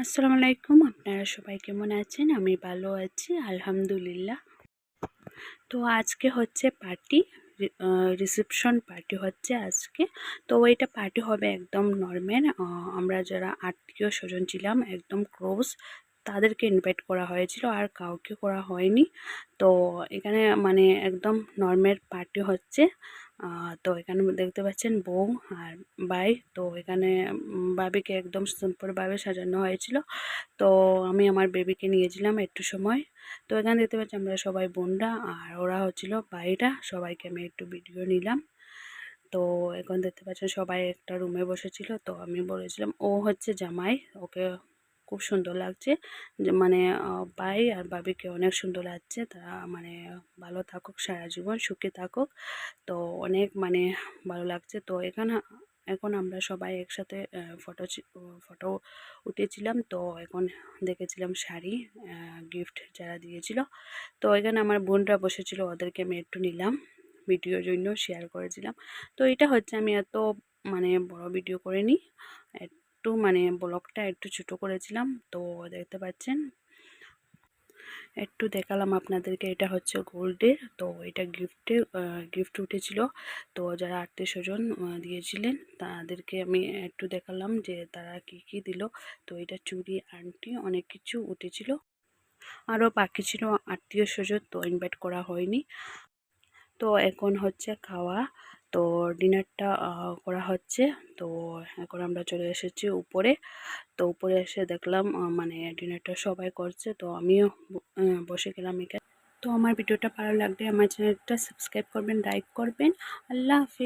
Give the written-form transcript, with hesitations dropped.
আসসালামু আলাইকুম। আপনারা সবাই কেমন আছেন? আমি ভালো আছি আলহামদুলিল্লাহ। তো আজকে হচ্ছে পার্টি, রিসেপশন পার্টি হচ্ছে আজকে। তো এটা পার্টি হবে একদম নরমাল। আমরা যারা আত্মীয় স্বজন ছিলাম একদম ক্লোজ তাদেরকে ইনভাইট করা হয়েছিল, আর কাউকে করা হয়নি। তো এখানে মানে একদম নরমাল পার্টি হচ্ছে। তো এখানে দেখতে পাচ্ছেন বউ আর ভাই। তো এখানে ভাবিকে একদম সিম্পলভাবে সাজানো হয়েছিল। তো আমি আমার বেবিকে নিয়েছিলাম একটু সময়। তো এখানে দেখতে পাচ্ছি আমরা সবাই বোনরা, আর ওরা হচ্ছিল ভাইরা। সবাইকে আমি একটু ভিডিও নিলাম। তো এখন দেখতে পাচ্ছেন সবাই একটা রুমে বসেছিল। তো আমি বলেছিলাম ও হচ্ছে জামাই, ওকে খুব সুন্দর লাগছে। যে মানে ভাই আর ভাবিকে অনেক সুন্দর লাগছে। তারা মানে ভালো থাকুক, সারা জীবন সুখে থাকুক। তো অনেক মানে ভালো লাগছে। তো এখন আমরা সবাই একসাথে ফটো উঠেছিলাম। তো এখন দেখেছিলাম শাড়ি গিফট যারা দিয়েছিল। তো এখানে আমার বোনরা বসেছিল, ওদেরকে আমি একটু নিলাম ভিডিওর জন্য, শেয়ার করেছিলাম। তো এটা হচ্ছে আমি এত মানে বড় ভিডিও করিনি, একটু মানে ব্লগটা একটু ছোট করেছিলাম। তো দেখতে পাচ্ছেন একটু দেখালাম আপনাদেরকে। এটা হচ্ছে গোল্ডের। তো এটা গিফট উঠেছিল। তো যারা আত্মীয় স্বজন দিয়েছিলেন তাদেরকে আমি একটু দেখালাম যে তারা কি কি দিল। তো এটা চুড়ি, আংটি, অনেক কিছু উঠেছিল। আরও বাকি ছিল আত্মীয় স্বজন, তো ইনভাইট করা হয়নি। তো এখন হচ্ছে খাওয়া। তো ডিনারটা করা হচ্ছে। তো এখন আমরা চলে এসেছি উপরে। তো উপরে এসে দেখলাম মানে ডিনারটা সবাই করছে। তো আমিও বসে গেলাম এখানে। তো আমার ভিডিওটা ভালো লাগলে আমার চ্যানেলটা সাবস্ক্রাইব করবেন, লাইক করবেন। আল্লাহ হাফিজ।